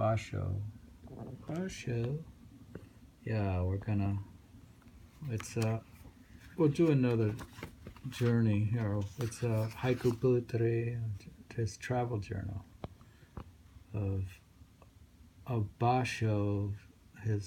Basho. Basho. Yeah, we'll do another journey here. It's a haiku bulletin, his travel journal of Basho.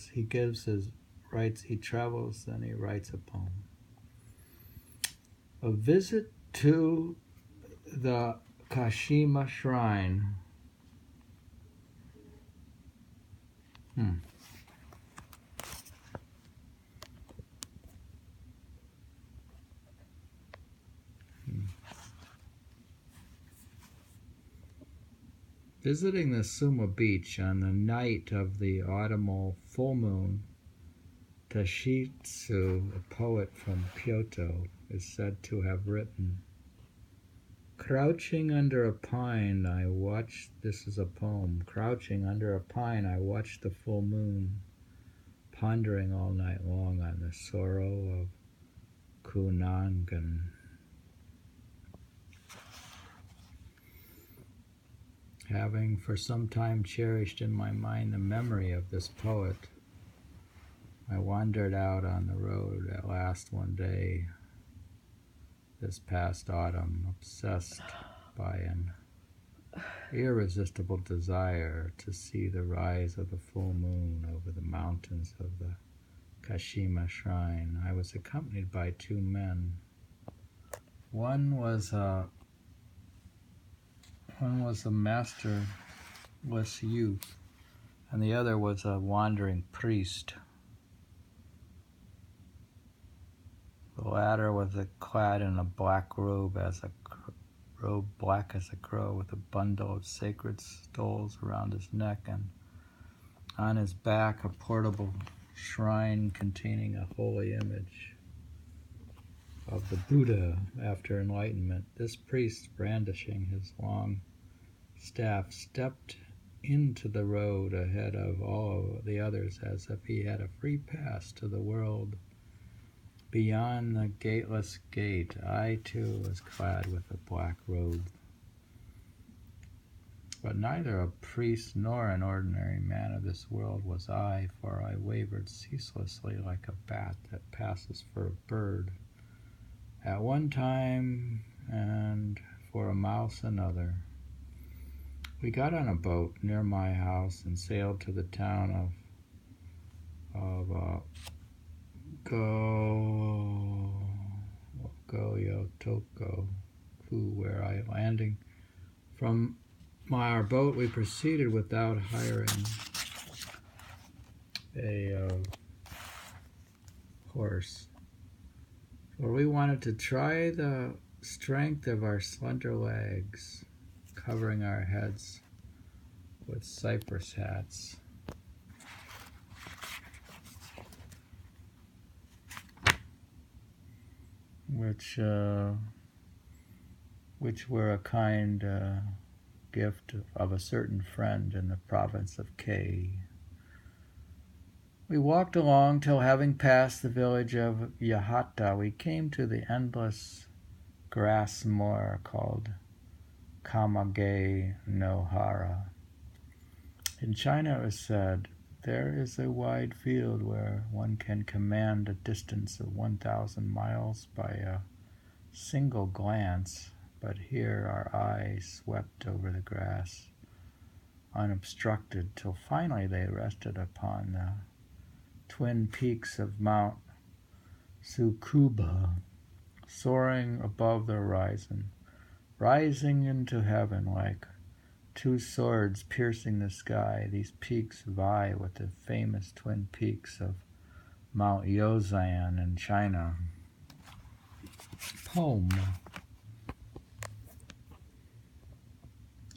He travels and he writes a poem. A visit to the Kashima shrine. Visiting the Suma beach on the night of the autumnal full moon, Tashitsu, a poet from Kyoto, is said to have written, "Crouching under a pine, I watched," this is a poem, "Crouching under a pine, I watched the full moon, pondering all night long on the sorrow of Kunangan." Having for some time cherished in my mind the memory of this poet, I wandered out on the road at last one day this past autumn, obsessed by an irresistible desire to see the rise of the full moon over the mountains of the Kashima shrine. I was accompanied by two men. One was a masterless youth, and the other was a wandering priest. The latter was clad in a black robe black as a crow, with a bundle of sacred stoles around his neck, and on his back a portable shrine containing a holy image of the Buddha after enlightenment. This priest, brandishing his long staff, stepped into the road ahead of all the others as if he had a free pass to the world beyond the gateless gate. I too was clad with a black robe, but neither a priest nor an ordinary man of this world was I, for I wavered ceaselessly like a bat that passes for a bird at one time and for a mouse another. We got on a boat near my house and sailed to the town of Goyotoko, where I landing from our boat, we proceeded without hiring a horse, for we wanted to try the strength of our slender legs, covering our heads with cypress hats. Which were a kind gift of a certain friend in the province of Kei. We walked along till, having passed the village of Yahata, we came to the endless grass moor called Kamage no Hara. In China, it was said, there is a wide field where one can command a distance of 1,000 miles by a single glance, but here our eyes swept over the grass, unobstructed, till finally they rested upon the twin peaks of Mount Tsukuba, soaring above the horizon, rising into heaven like two swords piercing the sky. These peaks vie with the famous twin peaks of Mount Yozan in China. Poem.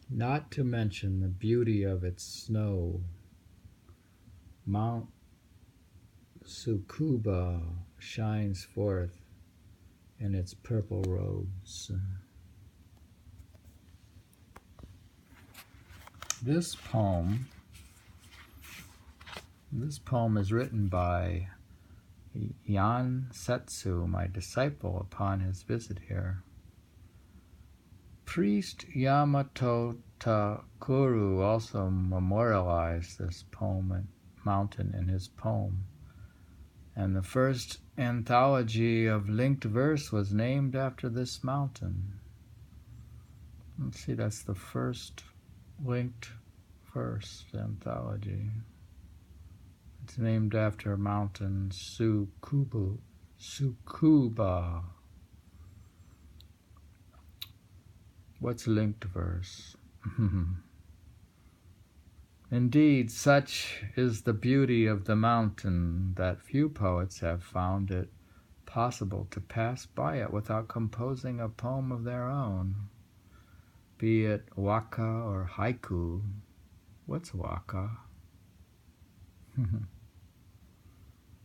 Not to mention the beauty of its snow, Mount Tsukuba shines forth in its purple robes. This poem is written by Yan Setsu, my disciple, upon his visit here. Priest Yamato Takuru also memorialized this mountain in his poem, and the first anthology of linked verse was named after this mountain. Let's see, that's the first linked verse anthology. It's named after mountain Tsukuba. What's linked verse? Indeed, such is the beauty of the mountain that few poets have found it possible to pass by it without composing a poem of their own, be it waka or haiku. What's waka?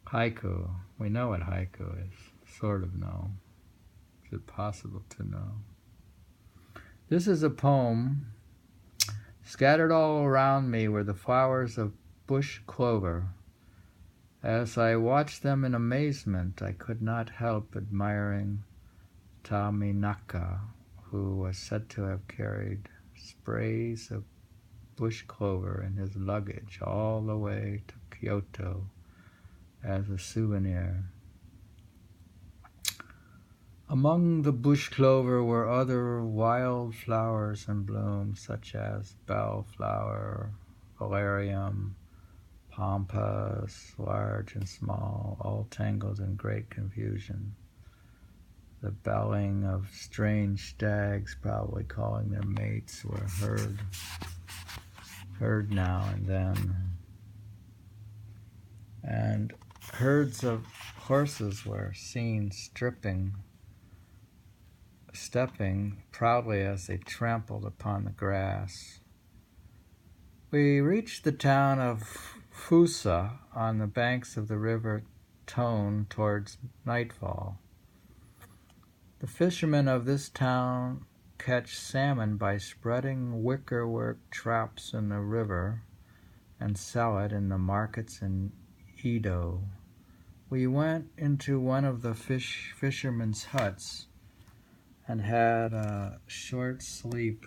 Haiku. We know what haiku is. Sort of know. Is it possible to know? This is a poem. Scattered all around me were the flowers of bush clover. As I watched them in amazement, I could not help admiring Taminaka, who was said to have carried sprays of bush clover in his luggage all the way to Kyoto as a souvenir. Among the bush clover were other wild flowers in bloom, such as bellflower, valerium, pampas, large and small, all tangled in great confusion. The bellowing of strange stags, probably calling their mates, were heard now and then. And herds of horses were seen stepping proudly as they trampled upon the grass. We reached the town of Fusa on the banks of the river Tone towards nightfall. The fishermen of this town catch salmon by spreading wickerwork traps in the river and sell it in the markets in Edo. We went into one of the fishermen's huts and had a short sleep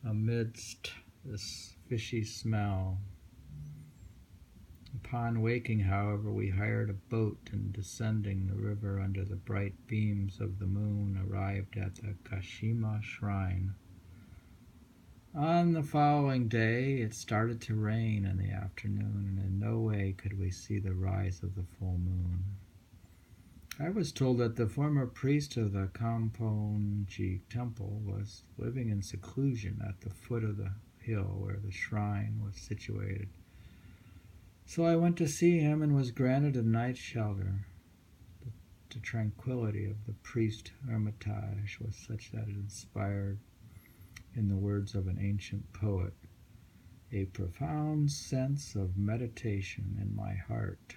amidst this fishy smell. Upon waking, however, we hired a boat and descending the river under the bright beams of the moon arrived at the Kashima shrine. On the following day, it started to rain in the afternoon, and in no way could we see the rise of the full moon. I was told that the former priest of the Kamponji temple was living in seclusion at the foot of the hill where the shrine was situated. So I went to see him and was granted a night's shelter. The tranquility of the priest hermitage was such that it inspired, in the words of an ancient poet, a profound sense of meditation in my heart.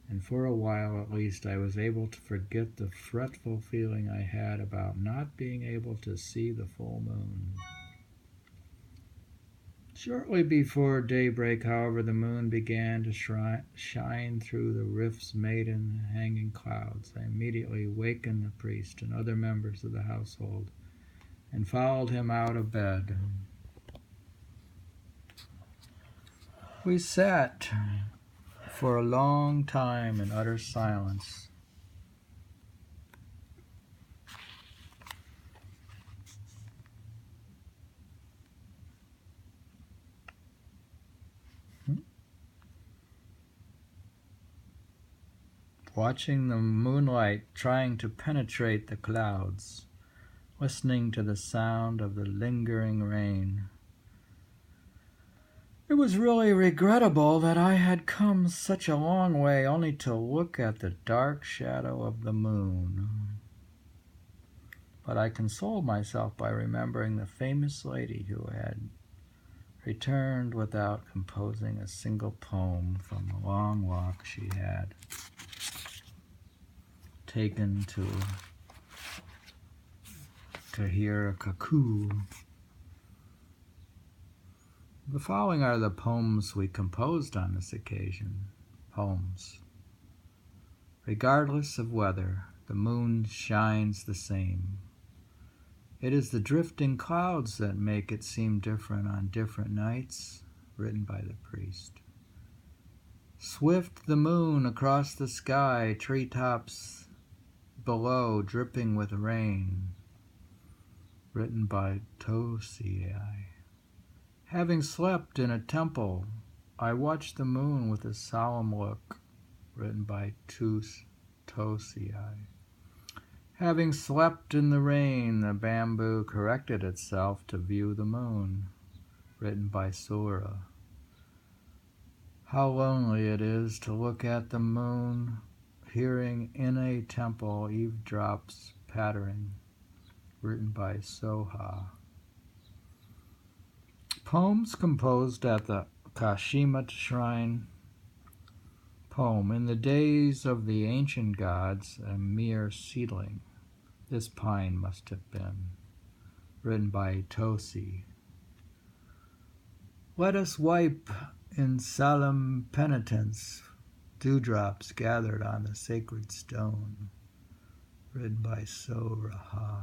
And for a while at least I was able to forget the fretful feeling I had about not being able to see the full moon. Shortly before daybreak, however, the moon began to shine through the rifts made in the hanging clouds. I immediately wakened the priest and other members of the household and followed him out of bed. We sat for a long time in utter silence. Watching the moonlight trying to penetrate the clouds, listening to the sound of the lingering rain. It was really regrettable that I had come such a long way only to look at the dark shadow of the moon. But I consoled myself by remembering the famous lady who had returned without composing a single poem from the long walk she had taken to hear a cuckoo. The following are the poems we composed on this occasion. Poems. Regardless of weather, the moon shines the same. It is the drifting clouds that make it seem different on different nights, written by the priest. Swift the moon across the sky, treetops below dripping with rain, written by Tosei. Having slept in a temple, I watched the moon with a solemn look, written by Tosei. Having slept in the rain, the bamboo corrected itself to view the moon, written by Sora. How lonely it is to look at the moon, hearing in a temple eavesdrops pattering, written by Soha. Poems composed at the Kashima shrine. Poem. In the days of the ancient gods, a mere seedling, this pine must have been, written by Tosi. Let us wipe in solemn penitence dewdrops gathered on the sacred stone, written by Soraha.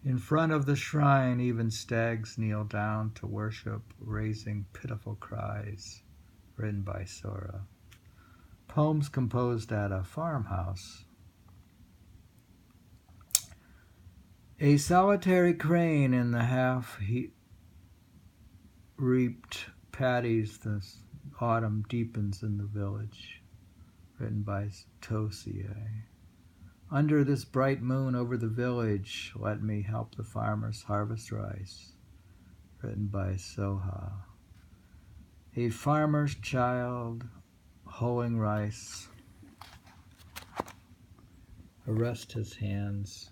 In front of the shrine, even stags kneel down to worship, raising pitiful cries, written by Sora. Poems composed at a farmhouse. A solitary crane in the half-reaped paddies, the autumn deepens in the village, written by Tosei. Under this bright moon over the village, let me help the farmers harvest rice, written by Soha. A farmer's child hoeing rice, arrest his hands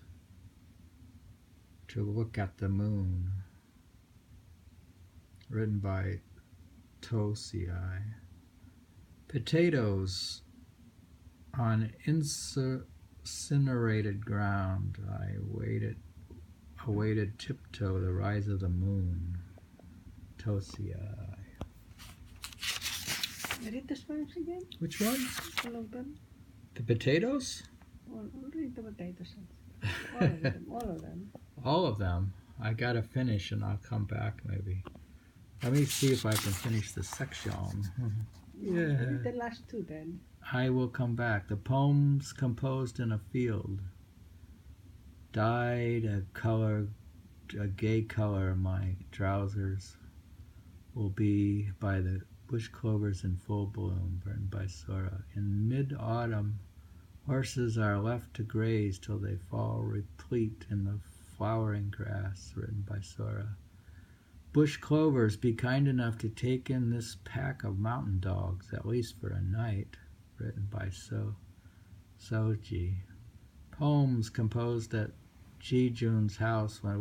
to look at the moon, written by Tosei. Potatoes on incinerated ground, I awaited tiptoe the rise of the moon, Tosei. Read the poems again? Which one? All of them? The potatoes? Read the potatoes. All of them. All of them. All of them. I gotta finish and I'll come back maybe. Let me see if I can finish the section. Yeah. Read the last two then. I will come back. The poems composed in a field. Dyed a gay color, my trousers will be by the bush clovers in full bloom, written by Sora. In mid-autumn, horses are left to graze till they fall replete in the flowering grass, written by Sora. Bush clovers, be kind enough to take in this pack of mountain dogs, at least for a night, written by Soji. Poems composed at Ji-jun's house where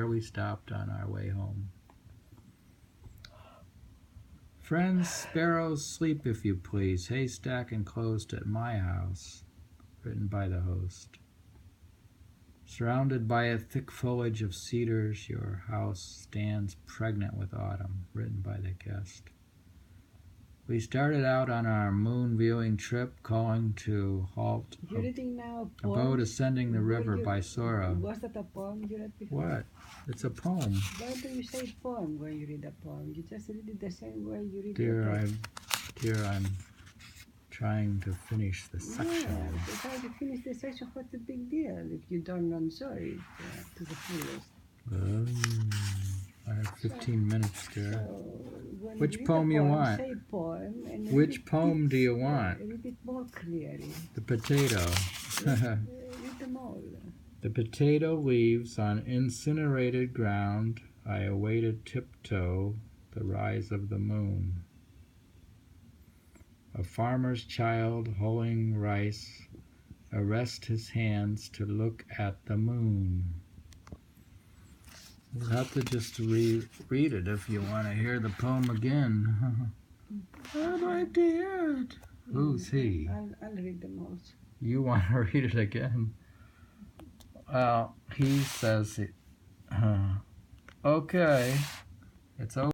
we stopped on our way home. Friends, sparrows, sleep if you please. Haystack enclosed at my house, written by the host. Surrounded by a thick foliage of cedars, your house stands pregnant with autumn, written by the guest. We started out on our moon viewing trip, calling to halt You're reading now a boat ascending the river by Sora. Was that a poem you read before? What? It's a poem. Why do you say poem when you read a poem? You just read it the same way you read Dear, I'm trying to finish the section. Yeah, trying to finish the section, what's the big deal if you don't enjoy it to the fullest? I have 15 minutes, dear. So Which poem you want? Say poem and Which poem do you want? Read it more clearly. The potato. Read them all. The potato leaves on incinerated ground. I awaited tiptoe the rise of the moon. A farmer's child hoeing rice, arrest his hands to look at the moon. You'll have to just read it if you want to hear the poem again. I'd like to hear it. Who's he? I'll read them also. You want to read it again? Well, he says, okay, it's over.